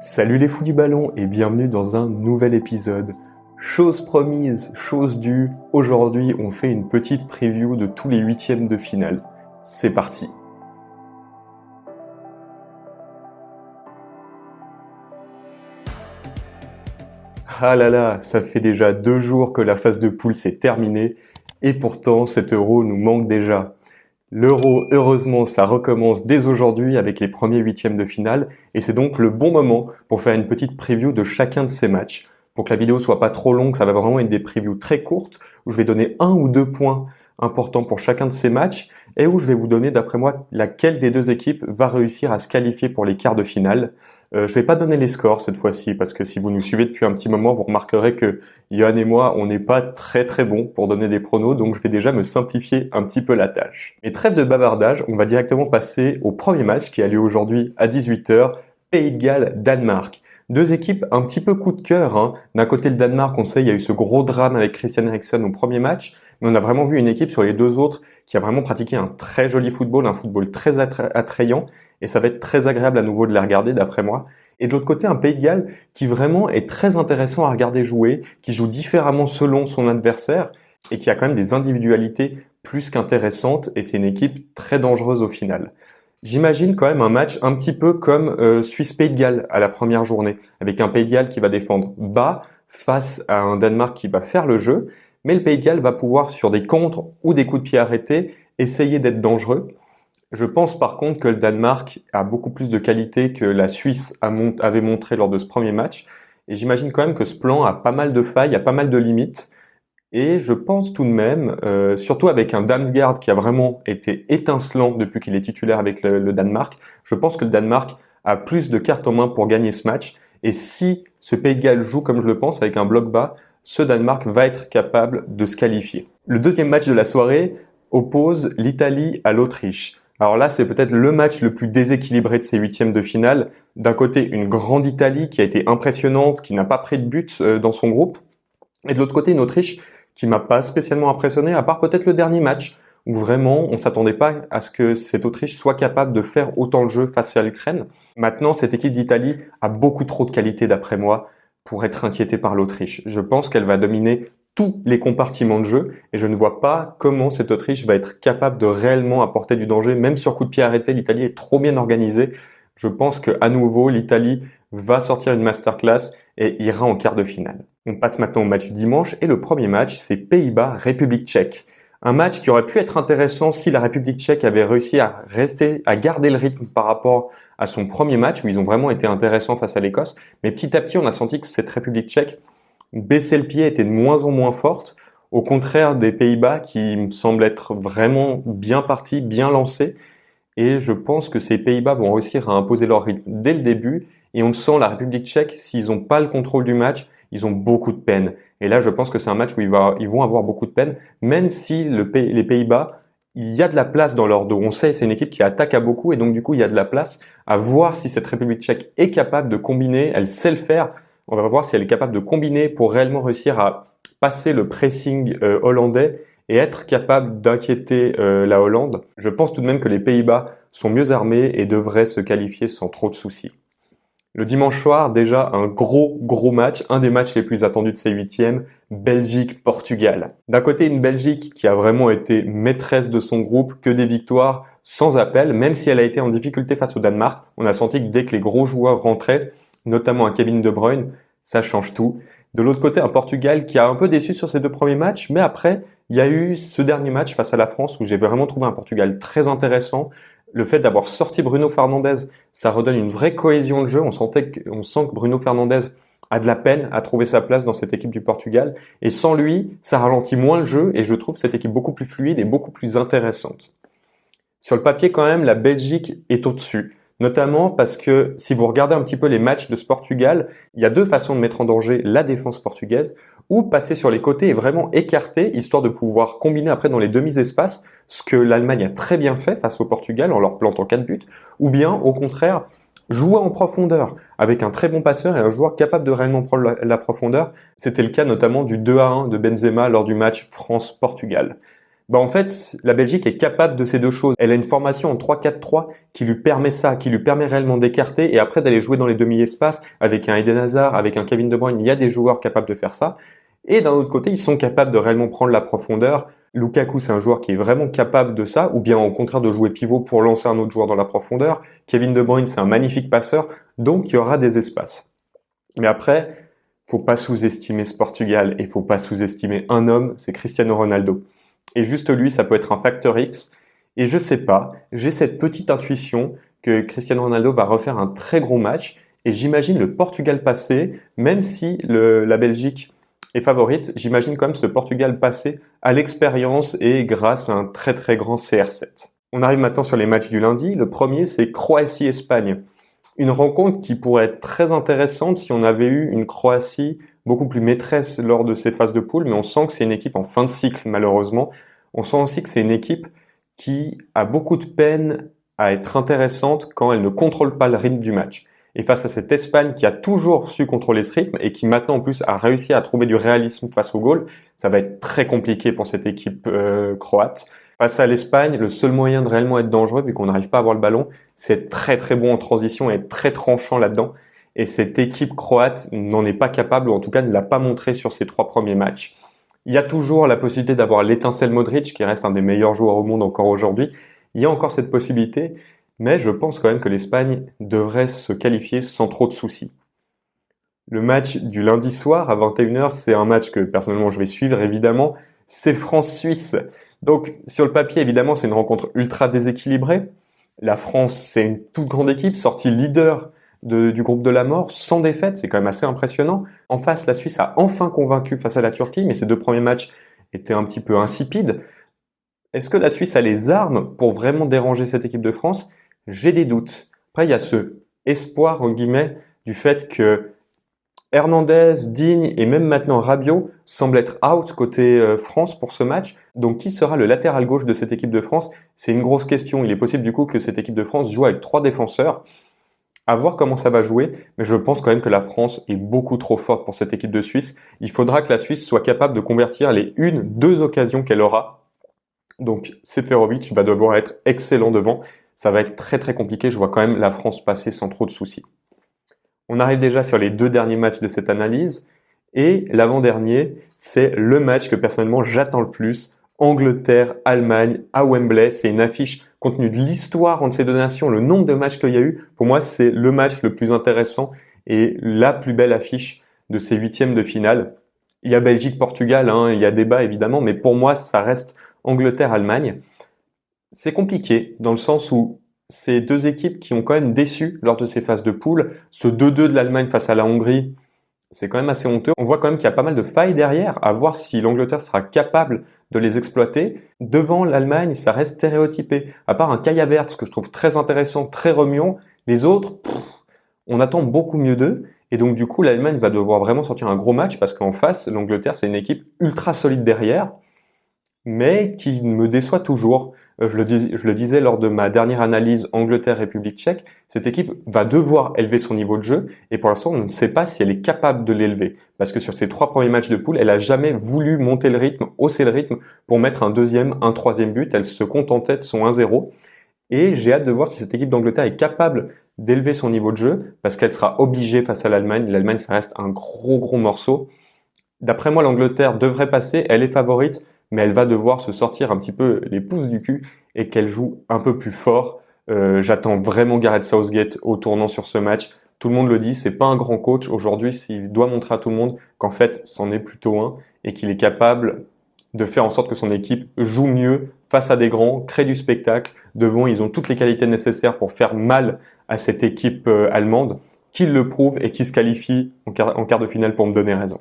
Salut les fous du ballon et bienvenue dans un nouvel épisode. Chose promise, chose due, aujourd'hui on fait une petite preview de tous les huitièmes de finale. C'est parti. Ah là là, ça fait déjà 2 jours que la phase de poule s'est terminée et pourtant cet euro nous manque déjà. L'Euro, heureusement, ça recommence dès aujourd'hui avec les premiers huitièmes de finale et c'est donc le bon moment pour faire une petite preview de chacun de ces matchs. Pour que la vidéo soit pas trop longue, ça va vraiment être des previews très courtes où je vais donner 1 ou 2 points importants pour chacun de ces matchs et où je vais vous donner d'après moi laquelle des deux équipes va réussir à se qualifier pour les quarts de finale. Je vais pas donner les scores cette fois-ci parce que si vous nous suivez depuis un petit moment, vous remarquerez que Johan et moi, on n'est pas très très bons pour donner des pronos, donc je vais déjà me simplifier un petit peu la tâche. Et trêve de bavardage, on va directement passer au premier match qui a lieu aujourd'hui à 18h, Pays de Galles-Danemark. Deux équipes un petit peu coup de cœur, hein. D'un côté le Danemark, on sait, il y a eu ce gros drame avec Christian Eriksen au premier match, mais on a vraiment vu une équipe sur les deux autres qui a vraiment pratiqué un très joli football, un football très attrayant, et ça va être très agréable à nouveau de les regarder d'après moi. Et de l'autre côté, un Pays de Galles qui vraiment est très intéressant à regarder jouer, qui joue différemment selon son adversaire, et qui a quand même des individualités plus qu'intéressantes, et c'est une équipe très dangereuse au final. J'imagine quand même un match un petit peu comme Suisse-Pays de Galles à la première journée, avec un Pays de Galles qui va défendre bas face à un Danemark qui va faire le jeu, mais le Pays de Galles va pouvoir, sur des contres ou des coups de pied arrêtés, essayer d'être dangereux. Je pense par contre que le Danemark a beaucoup plus de qualité que la Suisse avait montré lors de ce premier match, et j'imagine quand même que ce plan a pas mal de failles, a pas mal de limites. Et je pense tout de même, surtout avec un Damsgaard qui a vraiment été étincelant depuis qu'il est titulaire avec le Danemark, je pense que le Danemark a plus de cartes en main pour gagner ce match. Et si ce Pays de Galles joue comme je le pense, avec un bloc bas, ce Danemark va être capable de se qualifier. Le deuxième match de la soirée oppose l'Italie à l'Autriche. Alors là, c'est peut-être le match le plus déséquilibré de ces huitièmes de finale. D'un côté, une grande Italie qui a été impressionnante, qui n'a pas pris de but dans son groupe. Et de l'autre côté, une Autriche qui m'a pas spécialement impressionné, à part peut-être le dernier match, où vraiment on s'attendait pas à ce que cette Autriche soit capable de faire autant de jeu face à l'Ukraine. Maintenant, cette équipe d'Italie a beaucoup trop de qualité d'après moi pour être inquiétée par l'Autriche. Je pense qu'elle va dominer tous les compartiments de jeu et je ne vois pas comment cette Autriche va être capable de réellement apporter du danger. Même sur coup de pied arrêté, l'Italie est trop bien organisée. Je pense que à nouveau, l'Italie va sortir une masterclass et ira en quart de finale. On passe maintenant au match dimanche et le premier match, c'est Pays-Bas-République tchèque. Un match qui aurait pu être intéressant si la République tchèque avait réussi à garder le rythme par rapport à son premier match où ils ont vraiment été intéressants face à l'Écosse. Mais petit à petit, on a senti que cette République tchèque baissait le pied, était de moins en moins forte. Au contraire des Pays-Bas qui me semblent être vraiment bien partis, bien lancés. Et je pense que ces Pays-Bas vont réussir à imposer leur rythme dès le début. Et on le sent, la République tchèque, s'ils n'ont pas le contrôle du match, ils ont beaucoup de peine. Et là, je pense que c'est un match où ils vont avoir beaucoup de peine, même si les Pays-Bas, il y a de la place dans leur dos. On sait, c'est une équipe qui attaque à beaucoup et donc du coup, il y a de la place à voir si cette République tchèque est capable de combiner. Elle sait le faire. On va voir si elle est capable de combiner pour réellement réussir à passer le pressing hollandais et être capable d'inquiéter la Hollande. Je pense tout de même que les Pays-Bas sont mieux armés et devraient se qualifier sans trop de soucis. Le dimanche soir, déjà un gros match, un des matchs les plus attendus de ces huitièmes, Belgique-Portugal. D'un côté, une Belgique qui a vraiment été maîtresse de son groupe, que des victoires sans appel, même si elle a été en difficulté face au Danemark. On a senti que dès que les gros joueurs rentraient, notamment un Kevin De Bruyne, ça change tout. De l'autre côté, un Portugal qui a un peu déçu sur ses 2 premiers matchs, mais après, il y a eu ce dernier match face à la France où j'ai vraiment trouvé un Portugal très intéressant. Le fait d'avoir sorti Bruno Fernandes, ça redonne une vraie cohésion de jeu. On sent que Bruno Fernandes a de la peine à trouver sa place dans cette équipe du Portugal. Et sans lui, ça ralentit moins le jeu et je trouve cette équipe beaucoup plus fluide et beaucoup plus intéressante. Sur le papier, quand même, la Belgique est au-dessus. Notamment parce que si vous regardez un petit peu les matchs de ce Portugal, il y a 2 façons de mettre en danger la défense portugaise, ou passer sur les côtés et vraiment écarter, histoire de pouvoir combiner après dans les demi-espaces, ce que l'Allemagne a très bien fait face au Portugal en leur plantant 4 buts, ou bien au contraire jouer en profondeur avec un très bon passeur et un joueur capable de réellement prendre la profondeur. C'était le cas notamment du 2-1 de Benzema lors du match France-Portugal. En fait, la Belgique est capable de ces deux choses. Elle a une formation en 3-4-3 qui lui permet ça, qui lui permet réellement d'écarter et après d'aller jouer dans les demi-espaces avec un Eden Hazard, avec un Kevin De Bruyne. Il y a des joueurs capables de faire ça. Et d'un autre côté, ils sont capables de réellement prendre la profondeur. Lukaku, c'est un joueur qui est vraiment capable de ça, ou bien au contraire de jouer pivot pour lancer un autre joueur dans la profondeur. Kevin De Bruyne, c'est un magnifique passeur, donc il y aura des espaces. Mais après, faut pas sous-estimer ce Portugal et faut pas sous-estimer un homme, c'est Cristiano Ronaldo. Et juste lui, ça peut être un facteur X. Et je sais pas, j'ai cette petite intuition que Cristiano Ronaldo va refaire un très gros match. Et j'imagine le Portugal passer, même si la Belgique est favorite, j'imagine quand même ce Portugal passer à l'expérience et grâce à un très très grand CR7. On arrive maintenant sur les matchs du lundi. Le premier, c'est Croatie-Espagne. Une rencontre qui pourrait être très intéressante si on avait eu une Croatie beaucoup plus maîtresse lors de ces phases de poule, mais on sent que c'est une équipe en fin de cycle malheureusement. On sent aussi que c'est une équipe qui a beaucoup de peine à être intéressante quand elle ne contrôle pas le rythme du match. Et face à cette Espagne qui a toujours su contrôler ce rythme et qui maintenant en plus a réussi à trouver du réalisme face au goal, ça va être très compliqué pour cette équipe croate. Face à l'Espagne, le seul moyen de réellement être dangereux, vu qu'on n'arrive pas à avoir le ballon, c'est être très très bon en transition et être très tranchant là-dedans. Et cette équipe croate n'en est pas capable, ou en tout cas ne l'a pas montré sur ses 3 premiers matchs. Il y a toujours la possibilité d'avoir l'étincelle Modric, qui reste un des meilleurs joueurs au monde encore aujourd'hui. Il y a encore cette possibilité, mais je pense quand même que l'Espagne devrait se qualifier sans trop de soucis. Le match du lundi soir à 21h, c'est un match que personnellement je vais suivre évidemment, c'est France-Suisse. Donc sur le papier évidemment c'est une rencontre ultra déséquilibrée. La France c'est une toute grande équipe, sortie leader du groupe de la mort, sans défaite, c'est quand même assez impressionnant. En face la Suisse a enfin convaincu face à la Turquie, mais ces 2 premiers matchs étaient un petit peu insipides. Est-ce que la Suisse a les armes pour vraiment déranger cette équipe de France? J'ai des doutes. Après il y a ce espoir en guillemets du fait que Hernandez, Digne et même maintenant Rabiot semblent être out côté France pour ce match. Donc qui sera le latéral gauche de cette équipe de France? C'est une grosse question. Il est possible du coup que cette équipe de France joue avec 3 défenseurs. À voir comment ça va jouer, mais je pense quand même que la France est beaucoup trop forte pour cette équipe de Suisse. Il faudra que la Suisse soit capable de convertir les 1-2 occasions qu'elle aura. Donc Seferovic va devoir être excellent devant. Ça va être très très compliqué. Je vois quand même la France passer sans trop de soucis. On arrive déjà sur les 2 derniers matchs de cette analyse. Et l'avant-dernier, c'est le match que personnellement j'attends le plus. Angleterre-Allemagne à Wembley. C'est une affiche compte tenu de l'histoire entre ces 2 nations, le nombre de matchs qu'il y a eu. Pour moi, c'est le match le plus intéressant et la plus belle affiche de ces 8e de finale. Il y a Belgique-Portugal, il y a débat évidemment, mais pour moi, ça reste Angleterre-Allemagne. C'est compliqué dans le sens où ces 2 équipes qui ont quand même déçu lors de ces phases de poule. Ce 2-2 de l'Allemagne face à la Hongrie, c'est quand même assez honteux. On voit quand même qu'il y a pas mal de failles derrière, à voir si l'Angleterre sera capable de les exploiter. Devant l'Allemagne, ça reste stéréotypé. À part un Kai Havertz que je trouve très intéressant, très remuant, les autres, on attend beaucoup mieux d'eux. Et donc du coup, l'Allemagne va devoir vraiment sortir un gros match parce qu'en face, l'Angleterre, c'est une équipe ultra solide derrière, mais qui me déçoit toujours. Je le disais lors de ma dernière analyse Angleterre-République tchèque, cette équipe va devoir élever son niveau de jeu et pour l'instant, on ne sait pas si elle est capable de l'élever. Parce que sur ses 3 premiers matchs de poule, elle a jamais voulu monter le rythme, hausser le rythme pour mettre un 2e, un 3e but. Elle se contentait de son 1-0. Et j'ai hâte de voir si cette équipe d'Angleterre est capable d'élever son niveau de jeu parce qu'elle sera obligée face à l'Allemagne. L'Allemagne, ça reste un gros morceau. D'après moi, l'Angleterre devrait passer. Elle est favorite, mais elle va devoir se sortir un petit peu les pouces du cul et qu'elle joue un peu plus fort. J'attends vraiment Gareth Southgate au tournant sur ce match. Tout le monde le dit, c'est pas un grand coach aujourd'hui, s'il doit montrer à tout le monde qu'en fait, c'en est plutôt un et qu'il est capable de faire en sorte que son équipe joue mieux face à des grands, crée du spectacle. Devant, ils ont toutes les qualités nécessaires pour faire mal à cette équipe allemande, qu'il le prouve et qui se qualifie en quart de finale pour me donner raison.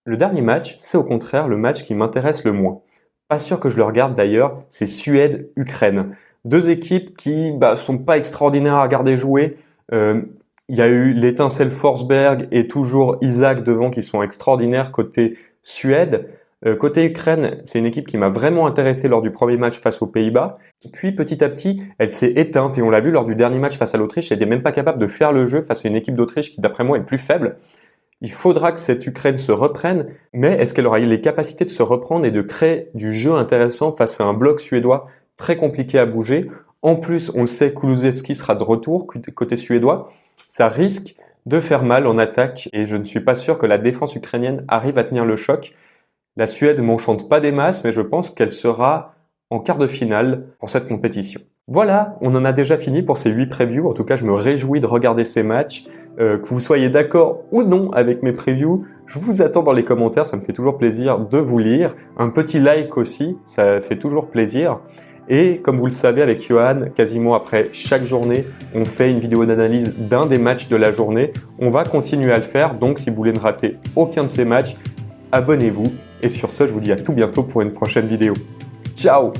Le dernier match, c'est au contraire le match qui m'intéresse le moins. Pas sûr que je le regarde d'ailleurs, c'est Suède-Ukraine. 2 équipes qui sont pas extraordinaires à regarder jouer. Il y a eu l'étincelle Forsberg et toujours Isaac devant qui sont extraordinaires côté Suède. Côté Ukraine, c'est une équipe qui m'a vraiment intéressé lors du premier match face aux Pays-Bas. Puis petit à petit, elle s'est éteinte et on l'a vu lors du dernier match face à l'Autriche, elle n'était même pas capable de faire le jeu face à une équipe d'Autriche qui d'après moi est plus faible. Il faudra que cette Ukraine se reprenne, mais est-ce qu'elle aura les capacités de se reprendre et de créer du jeu intéressant face à un bloc suédois très compliqué à bouger? En plus, on le sait, Kulusevski sera de retour côté suédois. Ça risque de faire mal en attaque et je ne suis pas sûr que la défense ukrainienne arrive à tenir le choc. La Suède m'enchante pas des masses, mais je pense qu'elle sera en quart de finale pour cette compétition. Voilà, on en a déjà fini pour ces 8 previews. En tout cas, je me réjouis de regarder ces matchs. Que vous soyez d'accord ou non avec mes previews, je vous attends dans les commentaires, ça me fait toujours plaisir de vous lire. Un petit like aussi, ça fait toujours plaisir. Et comme vous le savez avec Johan, quasiment après chaque journée, on fait une vidéo d'analyse d'un des matchs de la journée. On va continuer à le faire, donc si vous voulez ne rater aucun de ces matchs, abonnez-vous. Et sur ce, je vous dis à tout bientôt pour une prochaine vidéo. Ciao!